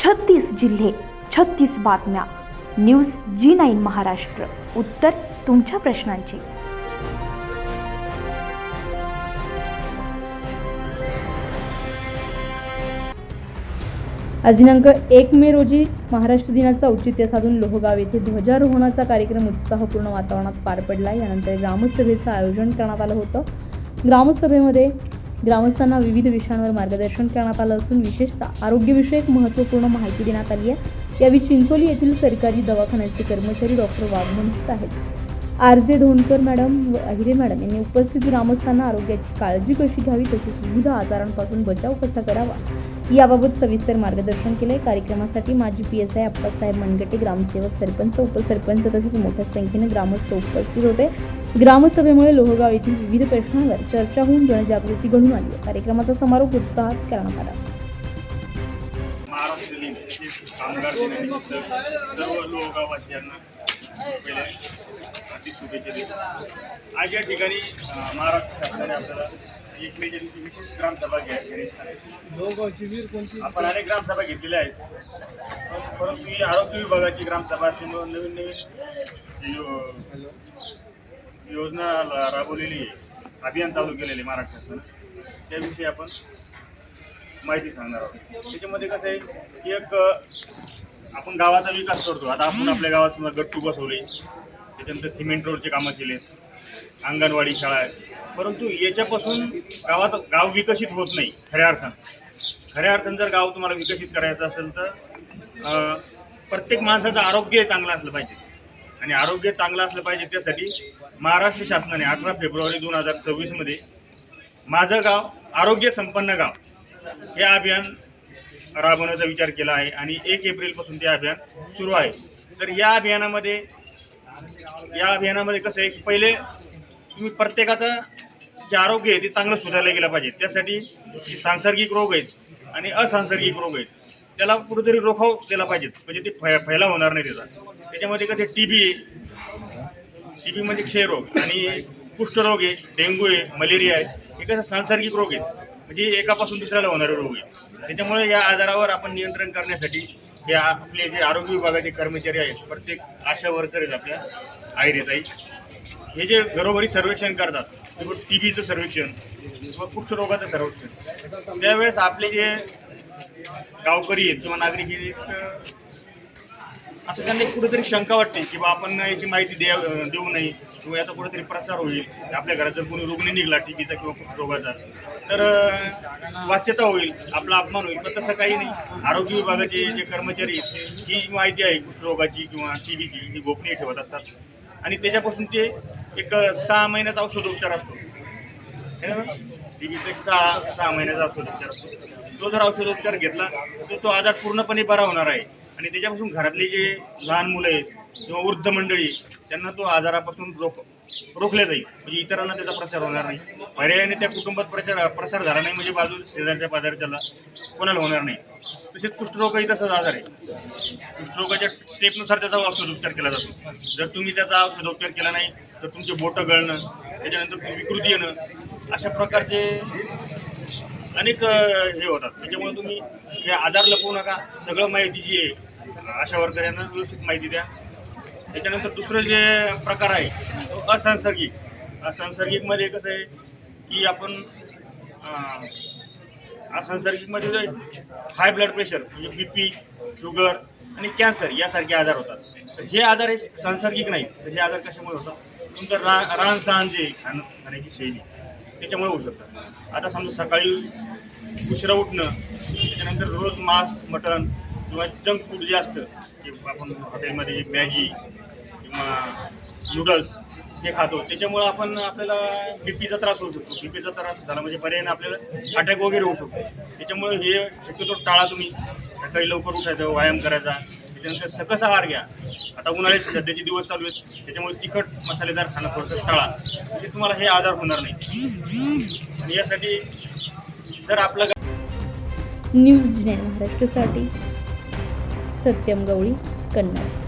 36 जिल्हे, 36 बातम्या. News G9 Maharashtra. उत्तर तुमच्या प्रश्नांची. आज दिनांक 1 मे रोजी महाराष्ट्र दिनाचं औचित्य साधून लोहगाव येथे ध्वजारोहणाचा कार्यक्रम उत्साहपूर्ण वातावरणात पार पडला. यानंतर ग्रामसभेचं आयोजन करण्यात आलं होतं. ग्रामसभेमध्ये ग्रामस्थांना विविध विषयांवर मार्गदर्शन करण्यात आलं असून विशेषतः आरोग्यविषयक महत्त्वपूर्ण माहिती देण्यात आली आहे. यावेळी चिंचोली येथील सरकारी दवाखान्याचे कर्मचारी डॉक्टर वाघमोहन साहेब, RJ धोंडकर मॅडम व अहिरे मॅडम यांनी उपस्थित ग्रामस्थांना आरोग्याची काळजी कशी घ्यावी तसेच विविध आजारांपासून बचाव कसा करावा याबाबत सविस्तर मार्गदर्शन केले. कार्यक्रमासाठी माजी PSI अप्पासाहेब मनगटे, ग्रामसेवक, सरपंच, उपसरपंच तसेच मोठ्या संख्येने ग्रामस्थ उपस्थित होते. ग्रामसभेमुळे लोहगाव येथील विविध प्रश्नांवर चर्चा होऊन जनजागृती घडून आली. कार्यक्रमाचा समारोप उत्साहात करण्यात आला. महाराष्ट्र दिन कामगार दिनानिमित्त सर्व लोहगाववासियांना पहिले हार्दिक शुभेच्छा देतो. आज या ठिकाणी महाराष्ट्र शासनाने आपल्याला 1 मेच्या दिवशी विशेष ग्रामसभा घ्यायची. आपण अनेक ग्रामसभा घेतलेल्या आहेत, परंतु ही आरोग्य विभागाची ग्रामसभा असल्यामुळे नवीन योजना राबवलेली आहे, अभियान चालू केलेले महाराष्ट्र शासनाने, त्याविषयी आपण माहिती सांगणार आहोत. त्याच्यामध्ये कसं आहे की एक आपण गावाचा विकास करतो. आता आपण आपल्या गावात समजा गट्टू बसवले, त्याच्यानंतर सिमेंट रोडचे कामं केले, अंगणवाडी शाळा आहे, परंतु याच्यापासून गाव विकसित होत नाही. खऱ्या अर्थानं जर गाव तुम्हाला विकसित करायचं असेल तर प्रत्येक माणसाचं आरोग्य चांगलं असलं पाहिजे. आणि आरोग्य चांगलं असलं पाहिजे त्यासाठी महाराष्ट्र शासनाने 18 फेब्रुवारी 2026 मध्ये माझं गाव आरोग्य संपन्न गाव हे अभियान राबवण्याचा विचार केला आहे आणि 1 एप्रिलपासून ते अभियान सुरू आहे. तर या अभियानामध्ये कसं आहे की पहिले तुम्ही प्रत्येकाचं जे आरोग्य आहे ते चांगलं सुधारलं गेलं पाहिजे. त्यासाठी जे सांसर्गिक रोग आहेत आणि असंसर्गिक रोग आहेत त्याला कुठेतरी रोखाव दिला पाहिजे, म्हणजे ते फैलाव होणार नाही त्याचा. त्याच्यामध्ये कसं TB म्हणजे क्षयरोग आणि कुष्ठरोग आहे, डेंग्यू आहे, मलेरिया आहे, हे कसं सांसर्गिक रोग आहेत, म्हणजे एकापासून दुसऱ्याला होणारे रोग आहे. त्याच्यामुळे या आजारावर आपण नियंत्रण करण्यासाठी हे आपले जे आरोग्य विभागाचे कर्मचारी आहेत, प्रत्येक आशा वर्कर आहेत आपल्या आयुर्वेदाई, हे जे घरोघरी सर्वेक्षण करतात, किंवा TBचं सर्वेक्षण किंवा कुष्ठरोगाचं सर्वेक्षण, त्यावेळेस आपले जे गावकरी आहेत किंवा नागरिक आहेत असं त्यांना कुठेतरी शंका वाटते की बा आपण याची माहिती देऊ नये किंवा याचा कुठेतरी प्रसार होईल. आपल्या घरात जर कोणी रुग्ण निघाला TBचा किंवा कुष्ठरोगाचा तर वाच्यता होईल, आपला अपमान होईल. पण तसं काही नाही. आरोग्य विभागाचे जे कर्मचारी ही माहिती आहे कुष्ठरोगाची किंवा TBची ही गोपनीय ठेवत असतात आणि त्याच्यापासून ते एक 6 महिन्याचा औषधोपचार असतो. TBचा एक 6 महिन्याचा औषधोपचार असतो. तो जर औषधोपचार घेतला तर तो आजार पूर्णपणे बरा होणार आहे आणि त्याच्यापासून घरातले जे लहान मुलं आहेत किंवा वृद्ध मंडळी त्यांना तो आजारापासून रोखल्या जाईल, म्हणजे इतरांना त्याचा प्रसार होणार नाही. पर्यायाने त्या कुटुंबात प्रसार झाला नाही म्हणजे शेजारच्या पाजारच्याला कोणाला होणार नाही. तसेच कुष्ठरोगही तसाच आजार आहे. कुष्ठरोगाच्या स्टेपनुसार त्याचा औषधोपचार केला जातो. जर तुम्ही त्याचा औषधोपचार केला नाही तर तुमचे बोटं गळणं, त्याच्यानंतर विकृती येणं, अशा प्रकारचे अनेक हे होतात. त्याच्यामुळे तुम्ही हे आजार लपवू नका. सगळं माहिती जी आहे आशा वर्कर यांना व्यवस्थित माहिती द्या. त्याच्यानंतर दुसरं जे प्रकार आहे तो असंसर्गिकमध्ये कसं आहे की आपण असंसर्गिकमध्ये हाय ब्लड प्रेशर म्हणजे BP, शुगर आणि कॅन्सर यासारखे आजार होतात. तर हे आजार हे सांसर्गिक नाही. तर हे आजार कशामुळे होतात? तुमचं राहणसहान जे खाण्याची शैली त्याच्यामुळे होऊ शकतात. आता समजा सकाळी उशिरा उठणं, त्याच्यानंतर रोज मांस, मटण किंवा जंक फूड जे असतं की आपण हॉटेलमध्ये मॅगी किंवा नूडल्स जे खातो त्याच्यामुळं आपल्याला BPचा त्रास होऊ शकतो. BPचा त्रास झाला म्हणजे पर्यायाने आपल्याला अटॅक वगैरे होऊ शकतो. त्याच्यामुळे हे शक्यतो टाळा. तुम्ही सकाळी लवकर उठायचं, व्यायाम करायचा, त्याच्यानंतर सकस आहार घ्या. आता उन्हाळ्याचे सध्याचे दिवस चालू आहेत त्याच्यामुळे तिखट मसालेदार खाणं थोडंसं टाळा, म्हणजे तुम्हाला हे आजार होणार नाही. आणि यासाठी जर आपलं न्यूज G9 महाराष्ट्रासाठी सत्यम गवळी, कन्नड.